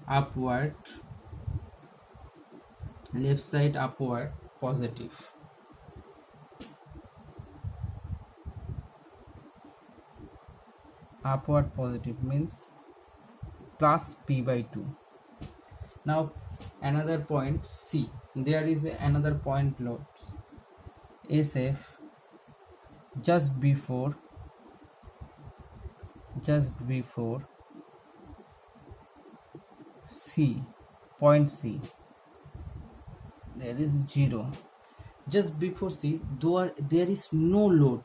upward, left side upward positive. Upward positive means plus p by 2. Now another point C, there is another point load SF just before C, point C, there is 0. Just before C, there is no load.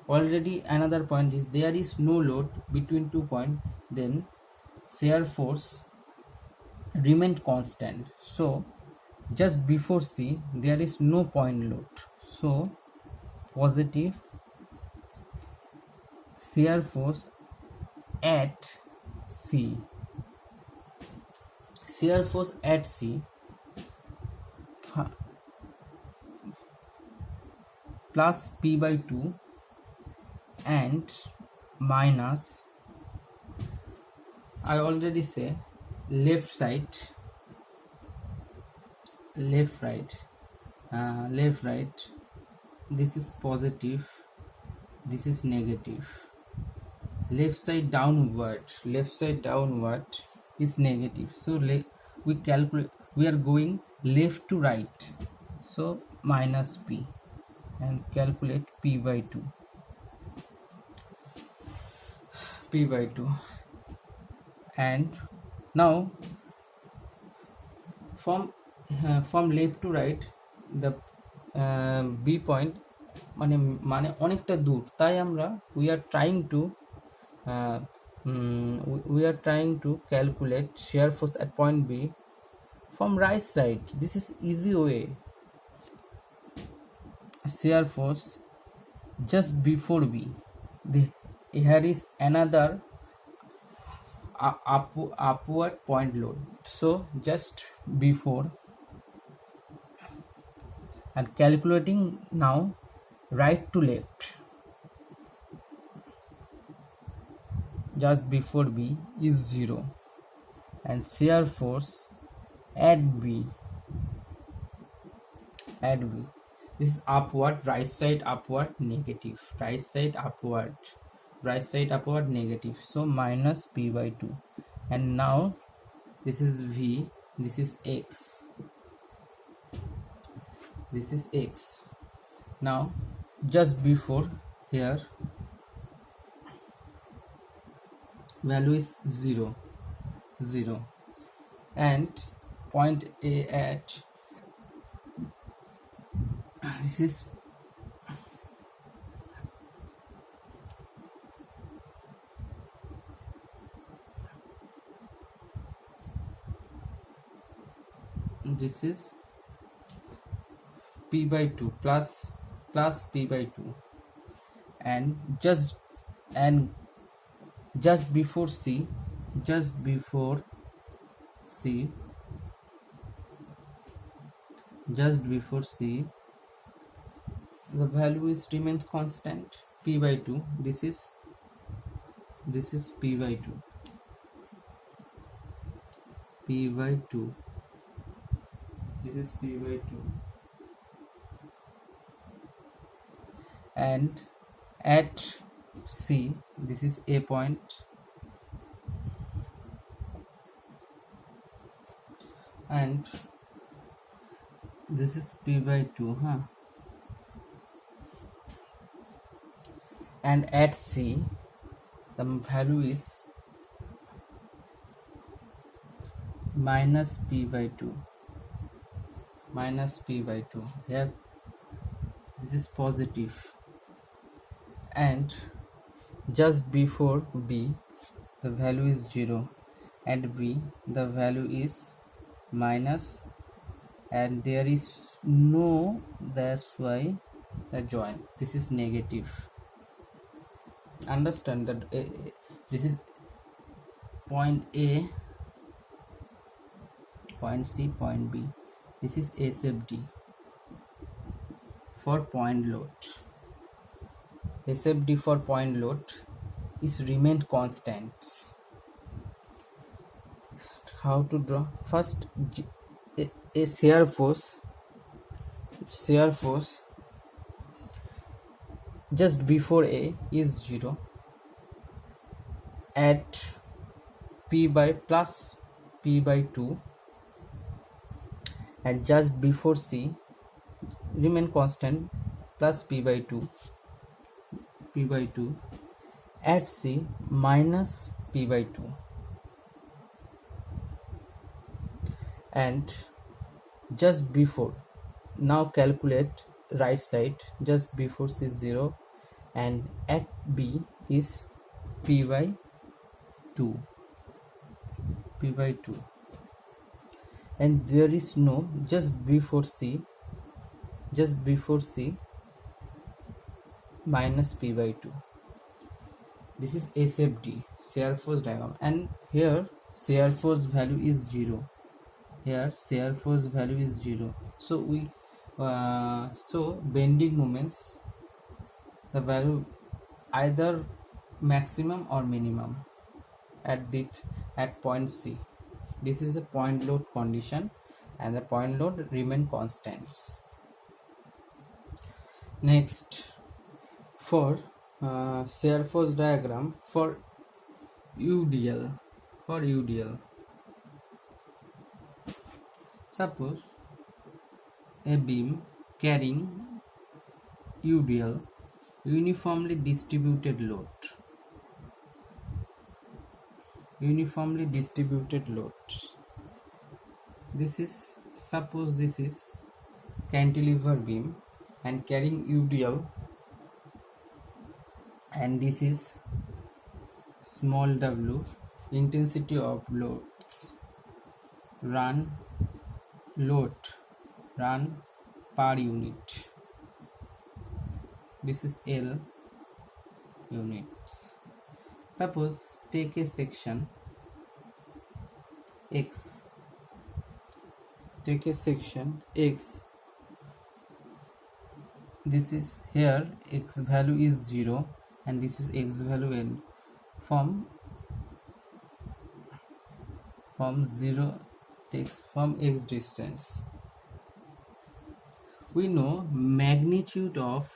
Already another point is there is no load between 2 points, then shear force remained constant. So just before C there is no point load, so positive shear force at C. Shear force at C plus p by 2 and minus, I already say, left side, left right, this is positive, this is negative. Left side downward is negative, so we calculate, we are going left to right, so minus p, and calculate p by 2, and now from left to right the B point মানে অনেকটা দূর, তাই আমরা we are trying to calculate shear force at point B from right side. This is easy way. Shear force just before B, here is another upward point load, so just before, and calculating now right to left, just before B is 0, and shear force at B, this is upward, right side upward negative, negative, so minus p by 2, and now this is V, this is X, now just before here value is 0, and point A at this is p by 2 plus p by 2, and just before C, the value is remains constant, p by 2, this is p by 2, this is p by 2, and at C this is A point, and this is p by 2, and at C the value is minus p by 2, here this is positive, and just before B the value is 0, at B the value is minus, and there is no, that's why the joint, this is negative. Understand that this is point A, point C, point B, this is SFD for point load. SFD for point load is remained constant. how to draw first a shear force just before A is 0 at P by plus P by 2, and just before C remain constant plus P by 2 at C minus P by 2, and just before, now calculate right side, just before C is 0 and at B is P by 2, and there is no just before C minus P by 2. This is SFD, shear force diagram, and here shear force value is 0. So we so bending moments, the value either maximum or minimum at point C. This is a point load condition, and the point load remain constants. Next, for shear force diagram for UDL. Suppose a beam carrying UDL, uniformly distributed load. Suppose this is cantilever beam and carrying UDL, and this is small w, intensity of loads run per unit. This is L units. Suppose take a section X. This is here X value is 0 and this is X value n from 0 takes from X distance. We know magnitude of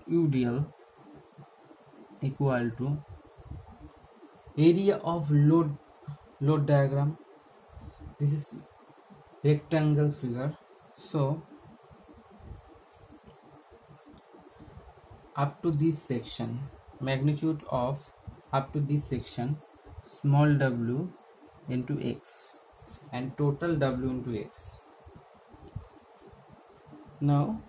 UDL equal to area of load diagram. This is rectangle figure. So up to this section, magnitude of up to this section, small w into x and total w into x. Now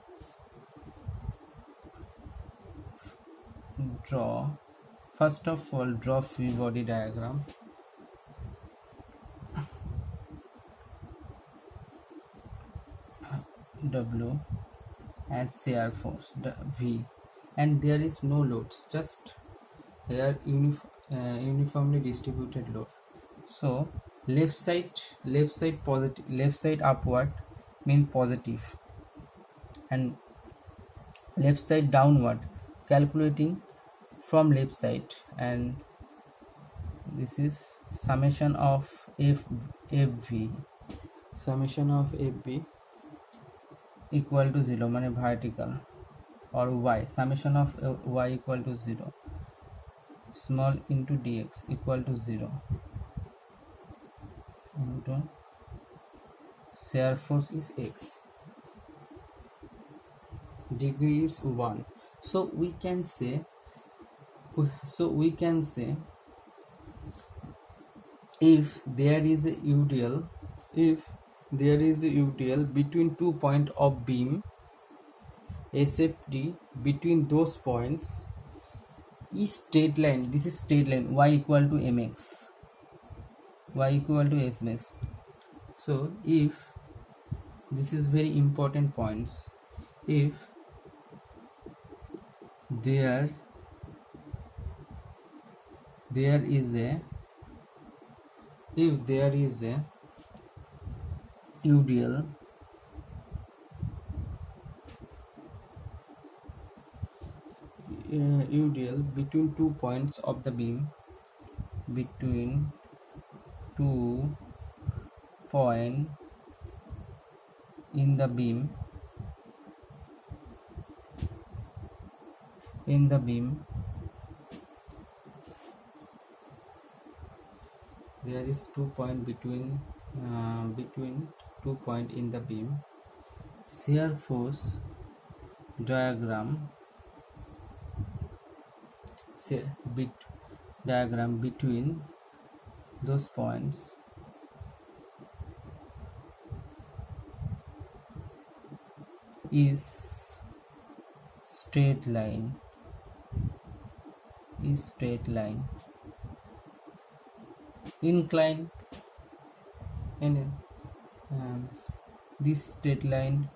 first of all draw free body diagram. W and shear force V, and there is no loads, just here uniformly distributed load. So left side positive, left side upward mean positive, and left side downward calculating from left side, and this is summation of FV equal to 0 মানে vertical, or y summation of y equal to 0, small into dx equal to 0 into shear force is x, degree is 1. So we can say if there is a UDL, between 2 points of beam, SFD between those points is straight line. This is straight line, y equal to mx, So if this is very important points, if there is a UDL between 2 points of the beam, between 2 point in the beam there is 2 point between 2 point in the beam. Shear force diagram between those points is straight line. Incline and this straight line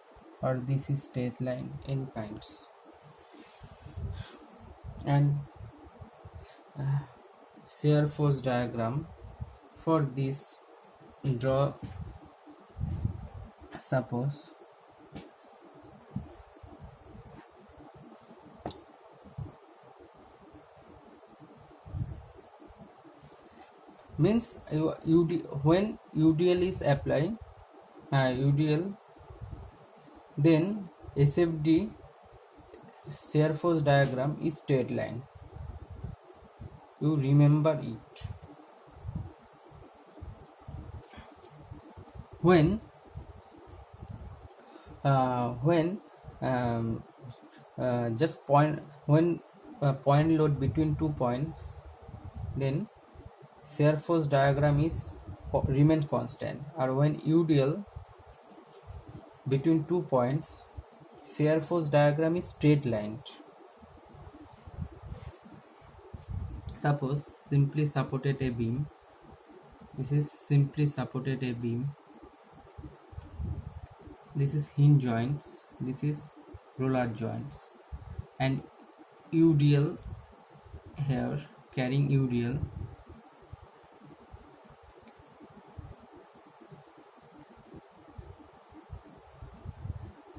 or this is straight line, any kinds. And shear force diagram for this, draw, suppose means when UDL is applied, UDL, then SFD shear force diagram is straight line. You remember it. When just point load between 2 points, then shear force diagram is remains constant. Or when UDL between 2 points, shear force diagram is straight line. Suppose simply supported a beam. This is simply supported a beam. This is hinge joints. This is roller joints. And UDL here, carrying UDL.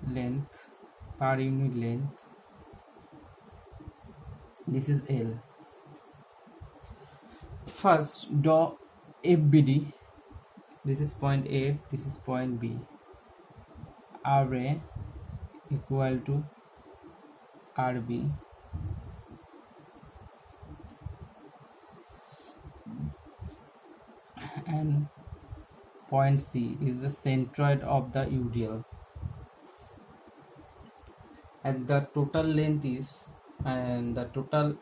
Length, per unit length. This is L. First, draw FBD. This is point A, this is point B. RA equal to RB. And point C is the centroid of the UDL. And the total length is, and the total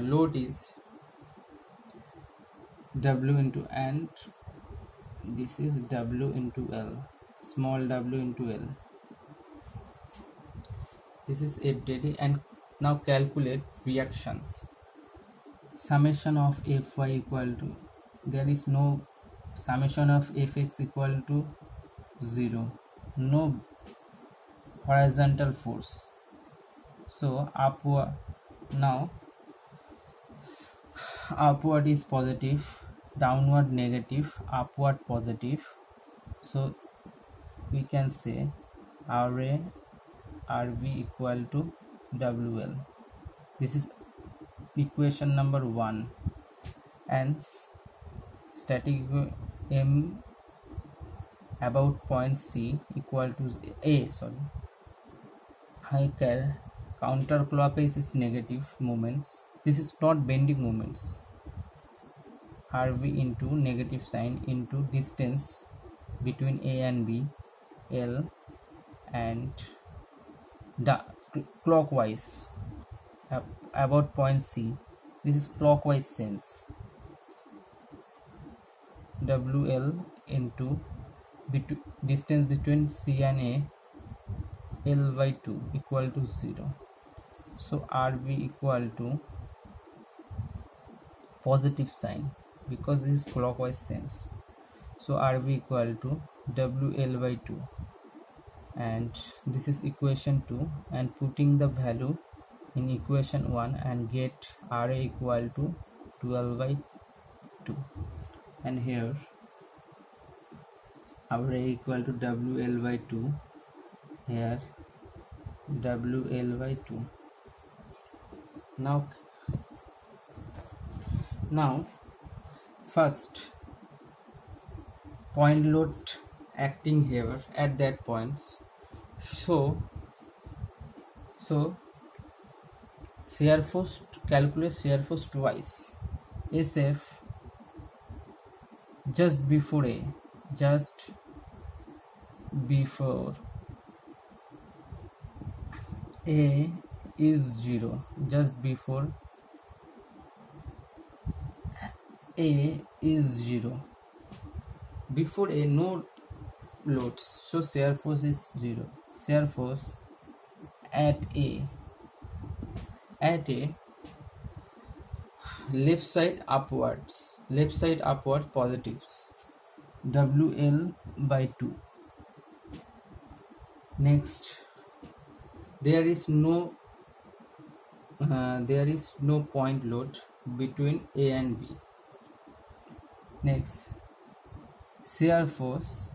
load is W into, and this is W into L, small w into L. This is FDD. And now calculate reactions. Summation of Fy equal to, there is no summation of Fx equal to 0, no horizontal force. So upward, now upward is positive, downward negative, upward positive. So we can say RA RB equal to WL. This is equation number 1. And static M about point C equal to A, counterclockwise is negative moments. This is not bending moments. RV into negative sign into distance between A and B, L, and clockwise about point C. This is clockwise sense. WL into distance between C and A, L by 2 equal to 0. So RV equal to positive sign because this is clockwise sense. So RV equal to WL by 2, and this is equation 2, and putting the value in equation 1 and get RA equal to 12 by 2, and here RA equal to WL by 2, here WL by 2. Now Now first point load acting here at that points. So shear force, calculate shear force twice. SF just before A, just before A is 0, just before A is 0, before A no loads, so shear force is 0. Shear force at A left side upwards positives, WL by 2. Next, there is no point load between A and B. Next, shear force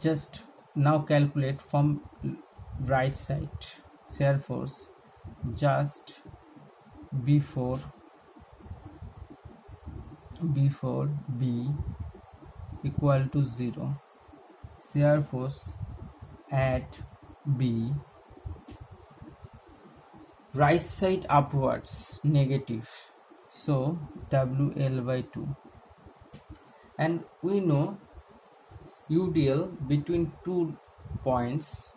just now calculate from right side. Shear force just before B equal to 0. Shear force at B right side upwards negative, so WL by 2. And we know UDL between two points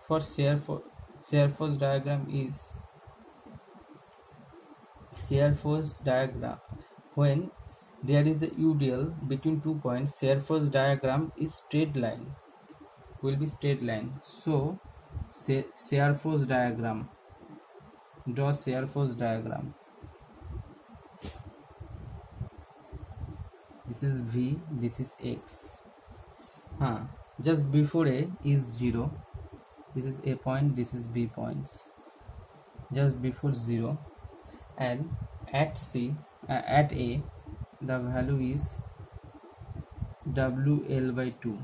for shear force diagram is when there is a UDL between 2 points, shear force diagram is straight line, will be straight line. So shear force diagram, draw shear force diagram. This is V, this is X. Just before A is 0, this is A point, this is B points, just before 0, and at A the value is WL by 2.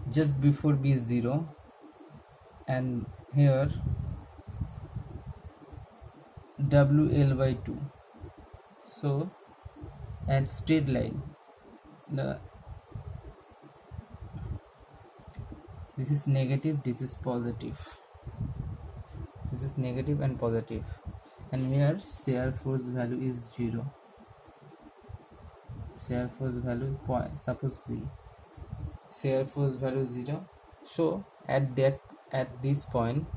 Just before B is 0, and here WL by 2. So and straight line, this is negative, this is positive, this is negative and positive, and here shear force value is 0. Shear force value point, suppose C, shear force value 0. So at this point,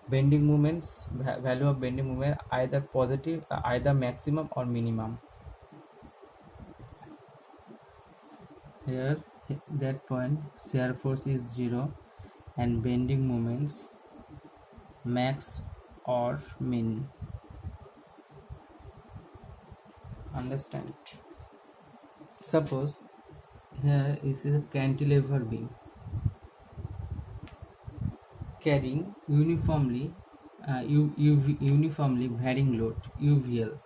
bending moments, value of bending moment either positive, either maximum or minimum. Here that point shear force is 0 and bending moments max or min. Understand? Suppose here is a cantilever beam carrying uniformly varying load, UVL,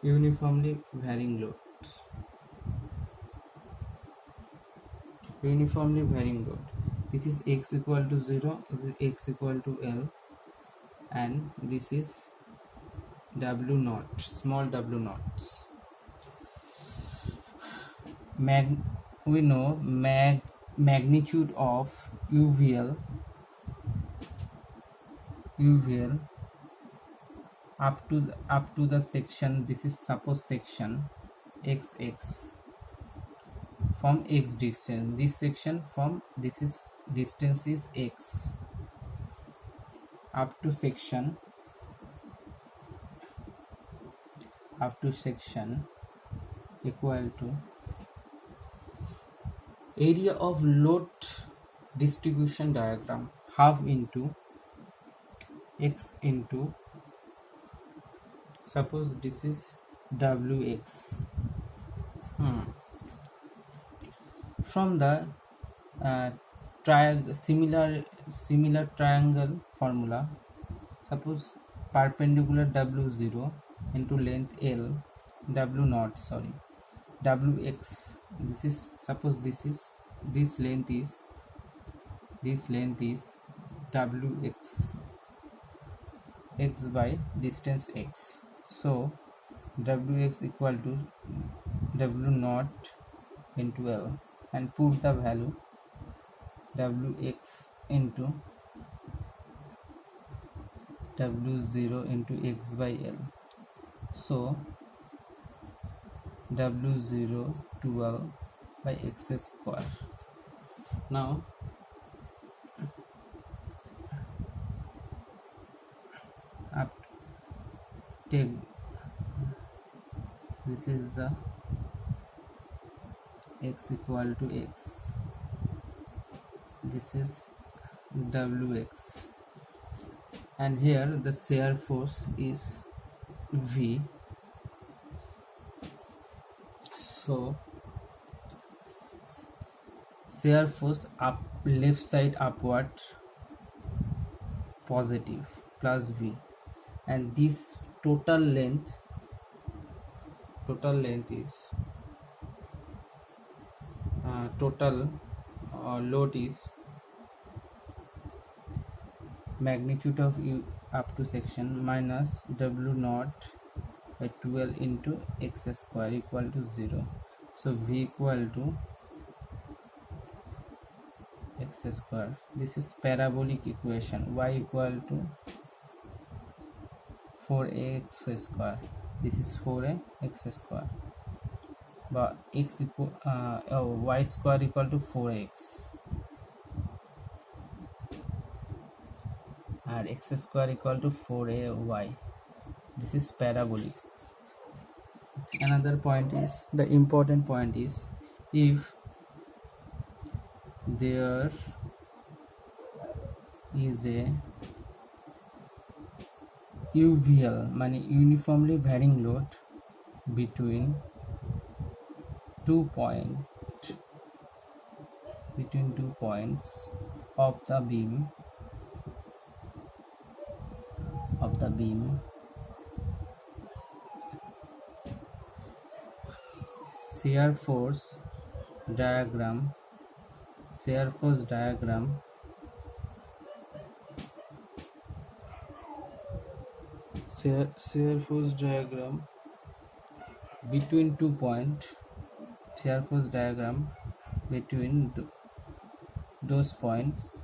uniformly varying load, this is x equal to 0, this is x equal to L, and this is W naught, small w naughts. We know magnitude of UVL up to the section, this is suppose section XX, from X distance, this section from this is distance is X up to section equal to area of load distribution diagram, half into X into, suppose this is WX. From the similar triangle formula, suppose perpendicular W0 into length L, W0, sorry, WX, this is, suppose this is this length is wx, x by distance x. So wx equal to w naught into L, and put the value wx into w0 into x by L. So w0 12 by x square. Now up take this is the x equal to x, this is wx, and here the shear force is V. So shear force up, left side upward, positive, plus V, and this total length is total load is magnitude of U up to section minus W naught by 12 into x square equal to 0. So V equal to x square. This is parabolic equation. Y equal to 4x square. This is 4x square. But x equal y square equal to 4x, and x square equal to 4ay. This is parabolic. Another point is, the important point is, if there is a UVL, meaning uniformly varying load between 2 points of the beam shear force diagram between 2 points, shear force diagram between those points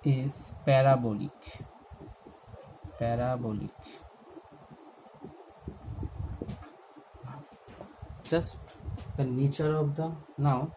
is parabolic. Just the nature of the, now